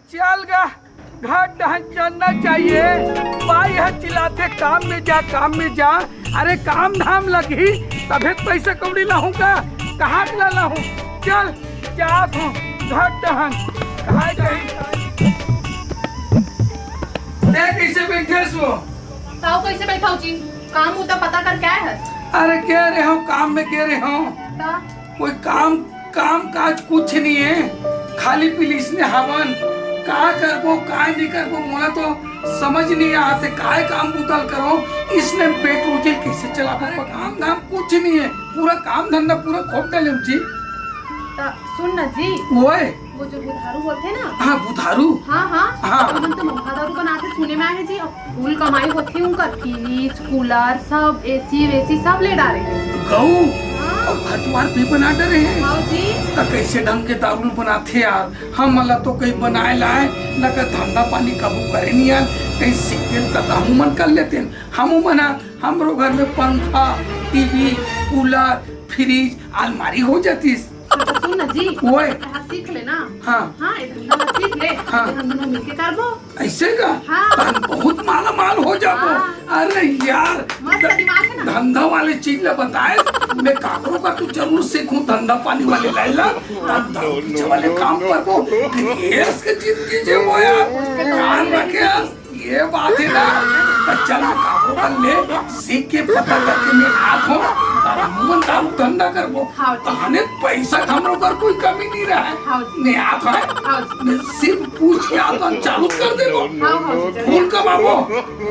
चल गा घर डहन चलना चाहिए। भाई है चिल्लाते काम में जा। अरे काम धाम लगी तभी पैसे कौड़ी लाऊंगा, कहाँ के ला हूँ। चल जात हूँ घर डहन। कैसे बैठे सो? ताऊ कैसे बैठा हो जी? काम होता पता कर क्या है? अरे कह रहे हो काम में कह रहे हो कोई काम काज कुछ नहीं है, खाली पुलिस ने हवन का करबो का नहीं करबो मोला तो समझ नहीं आते। काय काम बुतल करो इसने पेट रोटी कैसे चला पाए? काम धाम कुछ नहीं है, पूरा काम धंधा पूरा खोट डाले जी। सुन न जी, वो जो बुधारू होते ना। हाँ बुधारू। हाँ हम तो दारू बनाते सुने में आए हैं जी। और फुल कमाई होती है उनका, फ्रिज कूलर सब एसी वेसी सब ले डाले गऊ और घर द्वार भी बना डरे हैं। हाँ जी। तो कैसे ढंग के दारू बनाते यार? हम मतलब तो कहीं बनाए लाए न कर धंधा पानी काबू करे नहीं यार, कहीं सीखे तो हम मन कर लेते हैं। हम मना हमारे घर में पंखा टीवी कूलर फ्रिज अलमारी हो जाती। सुन न जी, सीख ले ना। हाँ सीख ले। हम दोनों मिलके करबो ऐसे का। हाँ। बहुत माला माल हो जाबो। अरे यार धंधा वाले चीज ले बताए मैं काकरों का तू जरूर सीखूं, धंधा पानी वाले लाइला धंधा वाले काम करबो। इसके जिंदगी जे वो यार ध्यान रखे ये बात है ना। चल मैं काकरों का ले सीख के पता करके मैं आत हूँ दारू धंधा करबो। ताने पैसा हमरो पर कोई कमी नहीं रहा है। मैं आता है मैं सिर्फ पूछ के आता चालू कर देबो। फूल कमाबो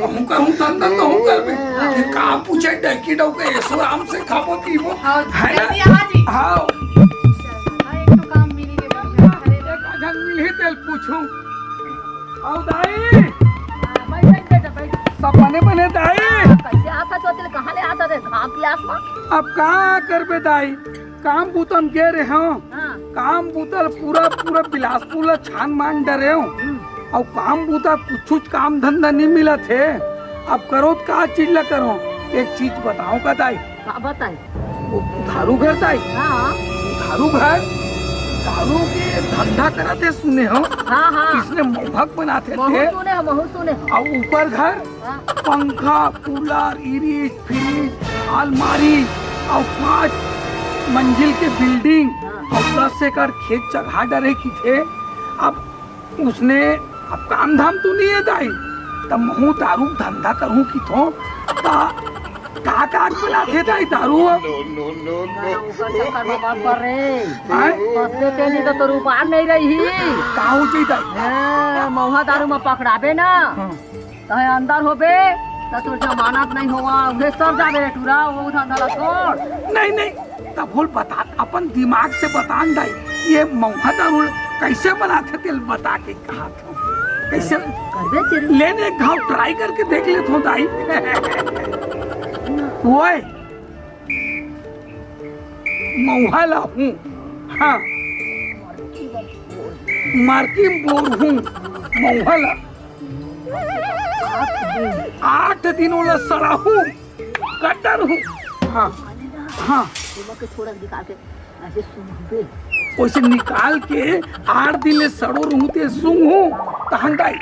हम करूं धंधा तो हम करबे। ये का पूछे डकी डौके ऐसो आराम से खाबो पीबो है ना। हां एक तो काम मिली के एक आधन मिल ही तेल पूछूं। आओ दाई बैठ सब बने दाई। कैसे आता तो कहां ले आता थे घाम के आसमान। अब का करबे दाई, काम बूतम गे रहे हो। काम बूतल पूरा बिलासपुर छान मान डरे हो और काम बूता कुछ काम धंधा नहीं मिला थे। अब करो तो का चीज ला करो। एक चीज बताओ का दाई। बताई वो दारू घर दाई। दारू घर दारू के धंधा कराते सुने हो। इसने मोहक बनाते थे। सुने और ऊपर घर पंखा कूलर फ्रिज अलमारी और 5 मंजिल के बिल्डिंग और 10 एकड़ खेत जगह डरे की थे। अब उसने अब काम धाम तो नहीं है दाई, तब महू दारू धंधा करूं की तो का बनाते दाई दारू। तो रुपार नहीं रही का हो जाई महुआ दारू में पकड़ाबे ना तो अंदर होबे तो जमानत नहीं होगा उन्हें सब जाबे टूरा वो धंधा ला छोड़। नहीं तब बोल बता अपन दिमाग से बतान दाई ये महुआ दारू कैसे बनाते तेल बता के कहा था कैसे लेने घाव ट्राई करके देख ले तो दाई। ओए महुआ ला हूँ। हाँ मार्की बोर हूँ महुआ ला 8 दिनों ला सड़ा हूँ कटर हूँ। हाँ वैसे निकाल के 8 दिन ले सड़ो रहूं ते सूंघ हूँ तहन दाई।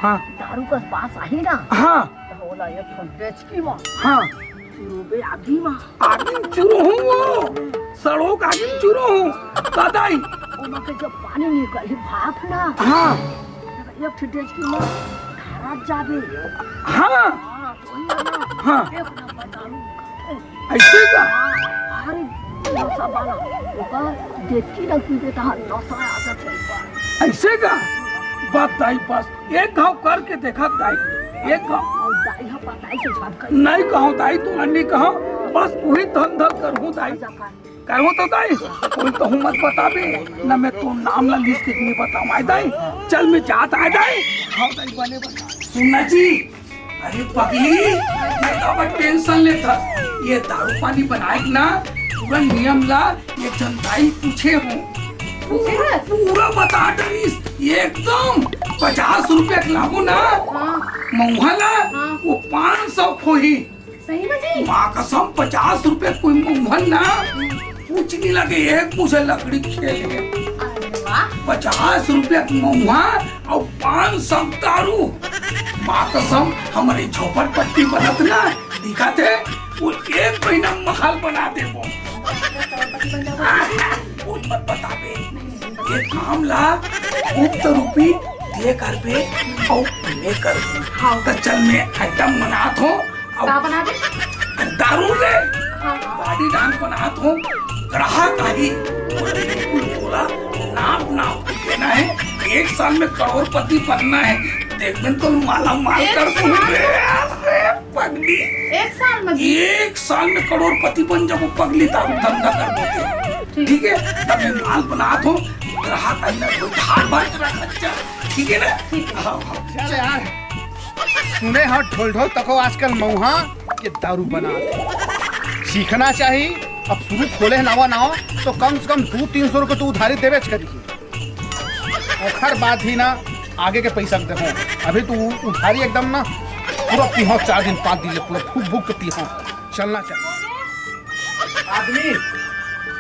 हाँ दारू का पास आई ना। हाँ बोला ये बेच की मां। हाँ चुरूबे आगी मां आगिन चुरू हूँ वो सड़ो का आगिन चुरू हूँ दादाई। ओमा के जब पानी निकली भाप ना। हाँ एक ठेज की मां धारा जाबे। हाँ हाँ एक नंबर दारू ऐसे का। अरे नशा वाला ऊपर देखी ना पीते ता नशा आ जाता। ऐसे का बात दाई पास एक घाव करके देखा दाई एक घाव दाई हा पताई से झटका नहीं कहो दाई तू अन्नी कहो बस वही धंधा करहूँ दाई करो तो दाई कोई तो हूँ मत बताबे न मैं तो नाम ला लिस्ट नहीं बताऊँ आए दाई। चल मैं जाता है दाई। हाँ दाई बने बता सुनना जी। अरे पगली ये तो टेंशन लेता ये दारू पानी बनाए ना पूरा नियम ला ये जनताई पूछे हूँ पूरा बता डरीस एकदम 50 रुपए लाबू ना महुआ ला वो 500 खोही। सही में जी माँ कसम 50 रुपए कोई महुआ ना कुछ नहीं लगे एक मुझे लकड़ी खेले। वाह 50 रुपया महुआ और 500 दारू। माँ कसम हमारी झोपड़पट्टी बनत ना दिखा थे वो 1 महीना महल बना दे वो। कुछ मत बताबे ये काम ला खूब तो रुपी दे कर बे और मैं कर दूं। हाँ तो चल मैं आइटम बनात हूँ। क्या बना दे? दारू ले हाँ बॉडी डांस बनात हूँ। ग्राहक आई बिल्कुल बोला नाप के देना है। 1 साल में करोड़पति बनना है। देख मैं तो माला माल कर दूँ। पगली 1 साल में 1 साल में करोड़पति बन जब वो पगली दारू धंधा कर देते। ठीक है तब मैं माल बनात हूँ। ग्राहक आई ना तो ढाल बाज रखा। ठीक है ना? हाँ चल यार सुने हाँ ढोल ढोल तको आजकल मऊहा के दारू बना सीखना चाहिए। अब शुरू खोले नवा नाव तो कम से कम 200-300 रुपये तो उधारी देवे करी। ओखर बात ही ना आगे के पैसा दे हो। अभी तू उधारी एकदम ना पूरा पीहो 4 दिन 5 दिन पूरा फूक भूक के पीहो। चलना चाहिए। आदमी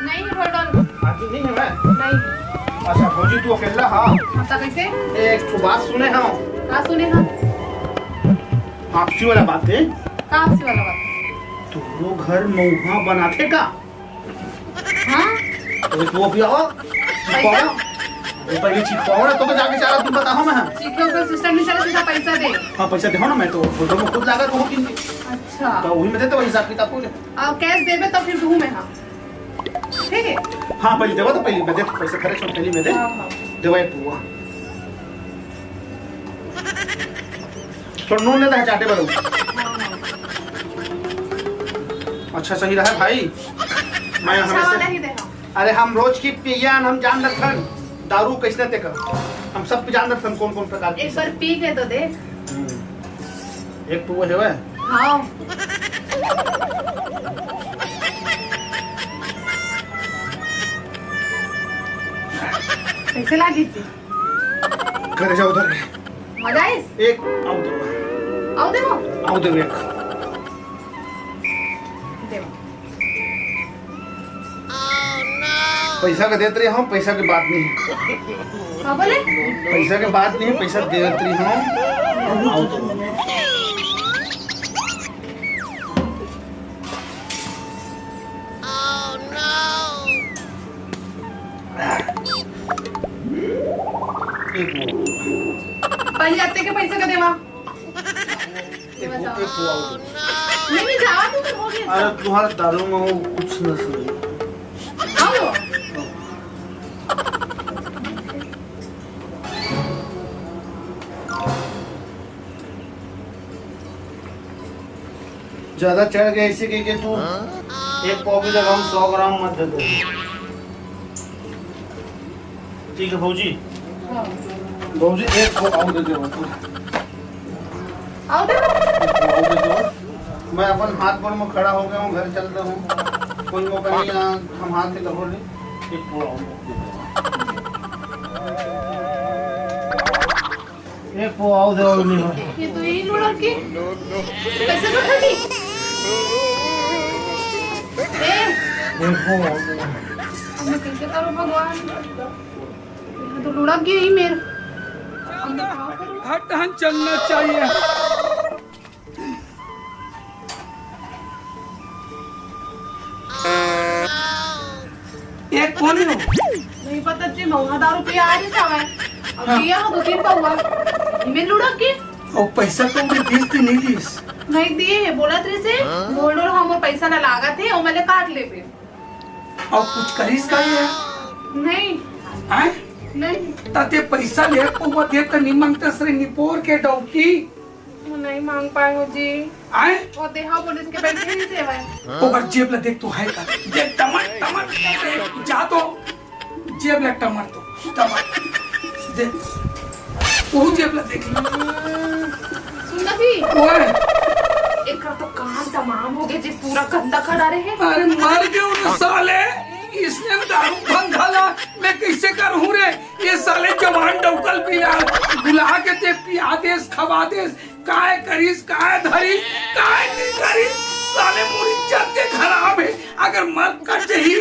नहीं है आदमी नहीं है मैं। नहीं अच्छा भौजी तू अकेला हाँ पता कैसे? एक बात सुने हाँ क्या सुने हम? आपसी वाला बात है। आपसी वाला बात तू लोग घर मऊहा बनाते का? हाँ तो तू अभी आओ पहले चिपकाओ ना तो जाके सारा तुम बताओ मैं। सीखो का सिस्टम नहीं चला सीधा पैसा दे। हाँ पैसा दे ना मैं तो फोटो में खुद लगा तो किन अच्छा तो वही में देते वही हिसाब किताब पूरे। अब कैश देबे तो फिर दूँ मैं। हाँ ठीक है। हाँ पहले देवा तो पहले मैं दे पैसे खर्च हो पहले में दे देवा एक हुआ तो नून लेता है चाटे बड़ो। अच्छा सही रहा भाई। मैं हमेशा अरे हम रोज की पियान हम जान रखन दारू कैसे ते कर हम सब जान रखन कौन कौन प्रकार एक बार पी के तो देख। एक तो वो है वह हाँ कैसे लगी थी? घर जाओ उधर मजा आइस? एक आओ दो एक पैसा का देते रही हूँ पैसा की बात नहीं है। हाँ बोले? पैसा की बात नहीं है पैसा देते रही हूँ। आओ तो पहले जाते के पैसे का देवा। नहीं जावा तू तो हो गया। अरे तुम्हारा दारू में वो कुछ न सुनी। आओ ज्यादा चढ़ गया इसी के तू एक पाव की जगह 100 ग्राम मत दे दे। ठीक है भौजी भौजी एक को आओ दे दे आओ दे। मैं अपन हाथ पर में खड़ा हो गया हूँ घर चल रहा हूँ कोई मौका नहीं हम हाथ से कहो ले एक को आओ एक को आओ दे और नहीं ये तो यही लुढ़क की कैसे लुढ़क की? एक को आओ दे मैं कैसे करूँ भगवान? ये तो लुढ़क गई मेरे। हटन चलना चाहिए। एक कौन हो? नहीं पता जी मौहा दारू पिया आ रही था अब पिया हो 2-3 का हुआ मैं लुढ़क की। और पैसा तो मैं दीस नहीं दीस नहीं दिए बोला तेरे से बोल रहा हम पैसा ना लागा थे और मैंने काट ले पे। और कुछ करीस का है? नहीं हैं? नहीं ताते पैसा ले को वो दे तो नहीं मांगते सरे निपोर के डौकी नहीं मांग पाए हो जी। आए और देहा पुलिस के बैठे ही से है। ओवर जेब ला देख तो है का देख टमाटर जा तो जेब ला टमाटर देख वो जेब ला देख सुन ना भी ओए एक तो कान तमाम हो गए जी पूरा गंदा खड़ा रहे। अरे मर गए उन साले इसने दारू धंधा ला मैं कैसे करूँ रे? ये साले जवान डौकल पिया बुला के ते पिया देस खवा देस काय करीस काय धरी काय नहीं करीस साले पूरी इज्जत के खराब है। अगर मर कर चाहिए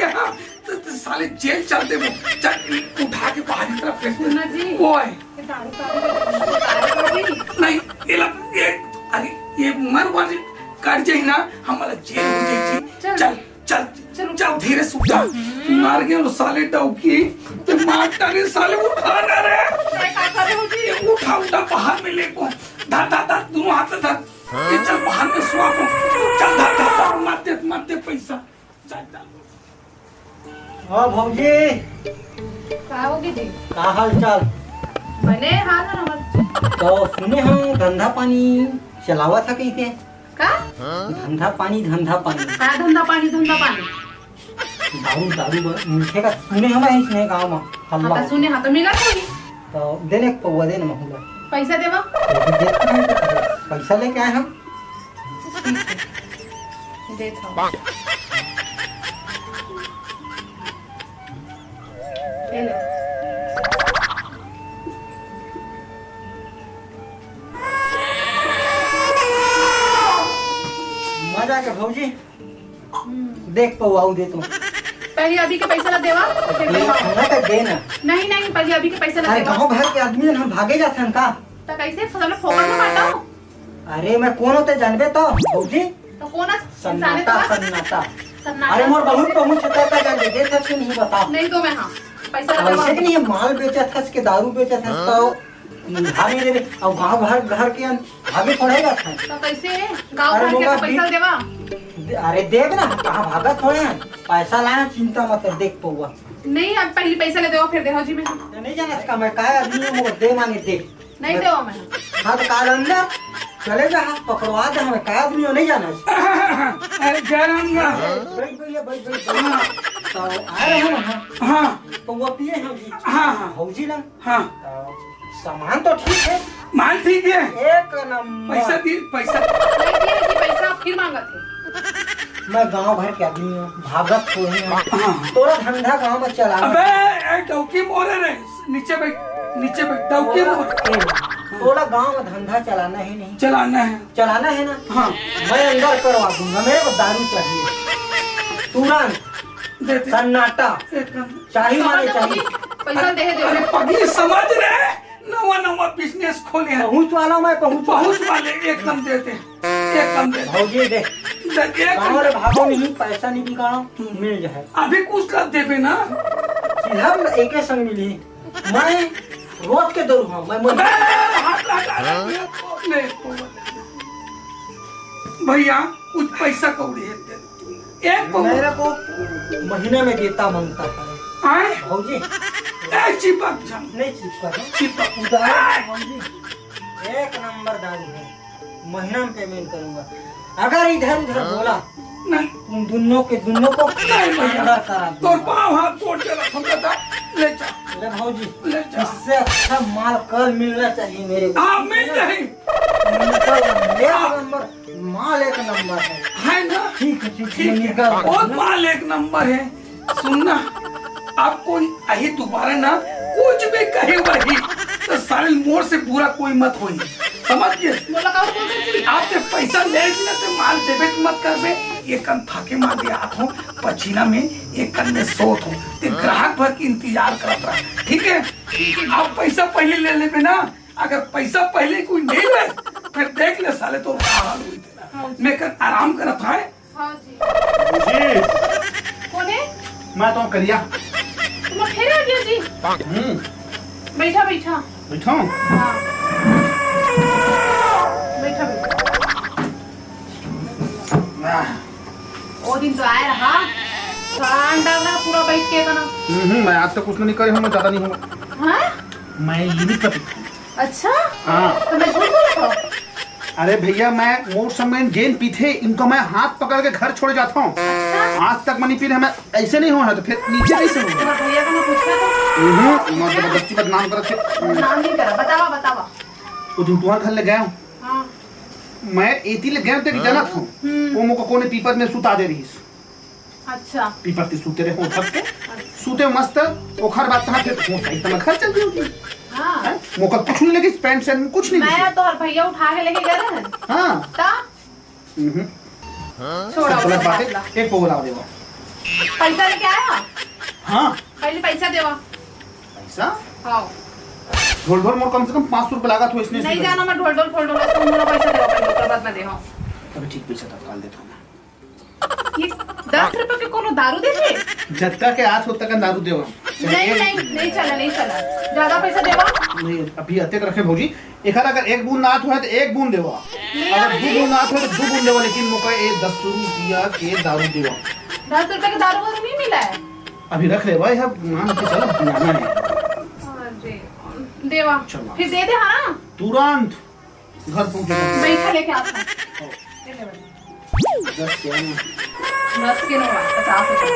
तो साले जेल चल दे वो। चल उठा के बाहर की तरफ फेंक सुनना जी। दे। वो है दारू नहीं ये अरे ये मर वाली कर जाई ना हमारा जेल हो जाई। चल। चल चल चल चल धीरे से उठा। मार गए साले डौकी तो मार डाले साले उठा ना रे। उठा उठा बाहर में ले को धर धर धर दोनों हाथ से धर। ये चल बाहर में सुआ को चल धर धर धर मत दे पैसा। चल चल हाँ भौजी का होगी जी? का हाल चाल? बने हाल है नमस्ते। तो सुने हम धंधा पानी चलावा था कैसे? का धंधा पानी का धंधा पानी दारू दारू मिलने का सुने हम इसने गाँव में हल्ला हाँ तो सुने हाँ तो मिला थोड़ी तो देने पौवा देने महंगा पैसा देवा पैसा लेके आए हम देता हूँ ले ले। मजा के भौजी देख पौवा दे तू पहले अभी के पैसा ला देवा फिर देवा। तो देना नहीं नहीं पहले अभी के पैसा ला अरे देवा। गाँव भर के आदमी हम भागे जाते हैं का? तो कैसे फसल फोकट में बांटा हो? अरे मैं कौन होते जानबे तो भौजी तो कौन सन्नाटा सन्नाटा सन्नाटा अरे मोर बहुत बहुत छता जान दे था कि नहीं बता नहीं तो मैं हाँ पैसा ला देवा। ऐसे कि नहीं माल बेचा था के दारू बेचा था तो भागे दे और गांव भर घर के भागे पड़ेगा था तो कैसे गाँव अरे भर के मोगा तो पैसा देवा। अरे देख ना कहाँ भागा थोड़े हैं पैसा लाना चिंता मत कर देख पौवा नहीं अब पहले पैसा ले देवा फिर देवा जी मैं नहीं जाना इसका मैं काय आदमी हूँ मोगा दे मांगे दे नहीं देवा मैं हाँ तो काल अंदर चले जा हाथ पकड़वा दे हमें काय आदमी हो नहीं जाना अरे जाऊंगा। बैठ भैया बैठ बैठ तो आ रहे हैं ना हाँ पौवा पिए हम जी हाँ हाँ भौजी ना हाँ सामान तो ठीक है माल ठीक है। एक नंबर पैसा दी पैसा नहीं दिए कि पैसा फिर मांगा थे। मैं गांव भर के आदमी हूँ भागत हो हाँ। तोरा धंधा गांव में चला अबे डौकी मोरे रे नीचे बैठ डौकी मोरे तोरा गांव में धंधा चलाना ही नहीं चलाना है ना हाँ मैं अंदर करवा दूंगा मेरे को दारू चाहिए तुरंत देते सन्नाटा चाहिए माने चाहिए पैसा दे दे। अरे पगली समझ रहे नवा बिजनेस खोले हैं पहुँच वाला मैं पहुँच पहुंच वाले एकदम देते भौजी दे गाँव रे भागो नहीं पैसा नहीं निकालो मिल जाए अभी कुछ लग देवे ना। सीधा एक संग मिली मैं रोज के दौड़ हूँ मैं अबे, हाथ लगा ले भैया कुछ पैसा कौड़ी है एक मेरे को महीने में देता मांगता है आए भौजी चिपक जा नहीं चिपका चिपक उधार भौजी एक नंबर दारू है महीना में पेमेंट करूंगा अगर इधर उधर बोला नहीं तुम दोनों को नहीं भैया तोर पाँव हाथ तोड़ के रखूंगा था ले जा अरे भौजी ले जा इससे अच्छा माल कल मिलना चाहिए मेरे को हाँ मिल जाए एक नंबर माल एक नंबर है ना ठीक ठीक है है बहुत माल एक नंबर है। सुनना आपको यही दोबारा ना कुछ भी कहे वही तो सारे मोड़ से पूरा कोई मत होई समझिए। बोला का बोल रही आपने पैसा ले लिया तो माल देवे मत करबे एक कन फाके मार दिया हाथों पछीना में एक कन में सोत हो ते ग्राहक भर की इंतजार करत रहा। ठीक है आप पैसा पहले ले लेबे ना अगर पैसा पहले कोई नहीं ले फिर देख ले साले तो हाल हुई तेरा मैं कर आराम करत है। हां जी जी कौन है? मैं तो करिया तुम फिर आ गया जी। बैठा बैठा बैठो हाँ बैठा वो दिन तो आया रहा कान डाल रहा पूरा बैठ के का ना। मैं आज तक कुछ नहीं करे हूँ ज्यादा नहीं हूँ हाँ मैं लिमिट पर अच्छा हाँ तो मैं झूठ बोला था। अरे भैया मैं मोर समय जेन पीते इनको मैं हाथ पकड़ के घर छोड़ जाता हूँ आज तक मनी पीने हमें ऐसे नहीं हुआ है तो फिर नीचे कैसे होगा तुम्हारे भैया का मैं पूछा था मैं जबरदस्ती बदनाम करते नाम नहीं करा बतावा बतावा। वो दिन तुम्हारे घर ले गया हूँ हाँ मैं एती ले गया तेरी जाना था वो मुझको कोने पीपर में सुता दे रही अच्छा पीपर ते सूते रहे उठक के सूते मस्त ओखर बात कहां फिर वो सही समय घर चल गई हाँ मौका कुछ नहीं लगी पैंट शर्ट में कुछ नहीं मैं तो भैया उठा के लेके गए हैं हां ता छोड़ा गलत बात है एक बोला देगा पैसा लेके आया हाँ पहले पैसा देवा। पैसा हाँ ढोल ढोल मोर कम से कम 500 रुपये लागत हो इसने। नहीं जाना मैं ढोल ढोल फोल ढोल तुम मोला पैसा देवा पहले ओकर बाद में दे। हाँ अबे ठीक पैसा तत्काल देता हूँ मैं। ये 10 रुपए के कोनो दारू देते? जत्ता के हाथ होता का दारू देवा। नहीं चला ज्यादा पैसा देवा। नहीं अभी अत्यक रखे भौजी। एक अगर एक बूंद नाथ हुआ तो एक बूंद देवा, अगर 2 बूंद नाथ हुआ तो 2 बूंद देवा, लेकिन मुका ये 10 रुपया के दारू देवा। 10 रुपए के दारू वारू नहीं मिला है अभी रख ले भाई, अब मान के चलो बनाना है। अरे देवा चलो। फिर दे दे। हाँ तुरंत घर पहुंच बैठा लेके आता हूँ। ले ले भाई। 10 के नो 50 रुपए।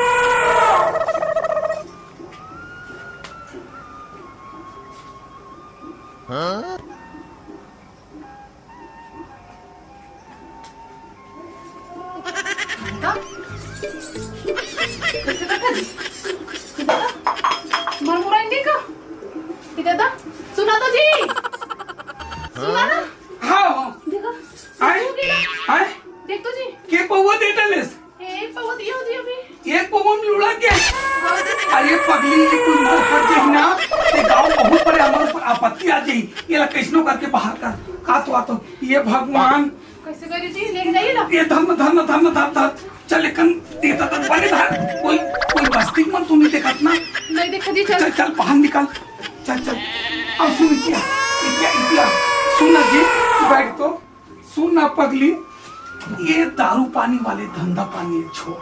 सुना तो जी, सुना ना। हाँ देखो आए आए देख तो जी के पौवा दे डालेस एक पवा दिया जी अभी। एक पौवा में उड़ा के। अरे पगली ये कोई मर फट जाई ना ते गांव बहुत बड़े हमारे ऊपर आपत्ति आ जाई। ये ला कैसनो करके बाहर कर का तो ये भगवान कैसे करी जी लेके जाइए ना। ये धन चल लेकिन देता तो बने धर कोई बस्ती मन तू नहीं देखत ना। नहीं देखा जी चल चल चल बाहर निकल चल अब सुन क्या सुन जी बैठ तो सुन ना पगली। ये दारू पानी वाले धंधा पानी छोड़,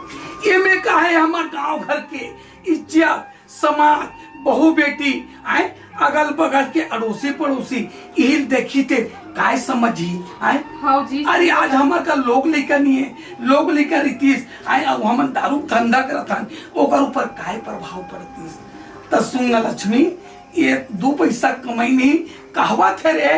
ये में का है हमारे गांव घर के इज्जत समाज बहू बेटी आए अगल बगल के अड़ोसी पड़ोसी यही देखी थे काय समझी आए। हाँ जी अरे आज हमार का लोग लेकर नहीं है, लोग लेकर रीतीस आए अब हम दारू धंधा करता ओकर ऊपर काय प्रभाव पड़तीस। तो सुन लक्ष्मी ये 2 पैसा कमाई नहीं कहवा थे रे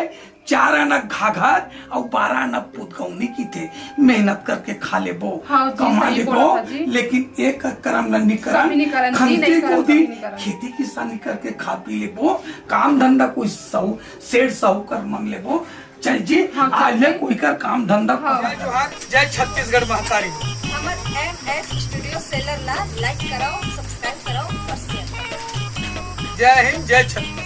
4 आना घाघर और 12 आना पुतगौनी की थे। मेहनत करके खा ले बो हाँ जी, कमा सही ले बोला बो, था जी। लेकिन एक करम नहीं सभी नहीं करन, जी, खंती नहीं करन, गोदी सभी नहीं करन। खेती किसानी करके खा पी ले बो, काम धंधा कोई सेठ साहूकार मांग ले बो। चल जी हाँ, आज ले कोई कर काम धंधा। हाँ। जय छत्तीसगढ़ महतारी। हमर MS स्टूडियो सेलर ला लाइक कराओ, सब्सक्राइब कराओ और शेयर कराओ। जय हिंद जय छत्तीसगढ़।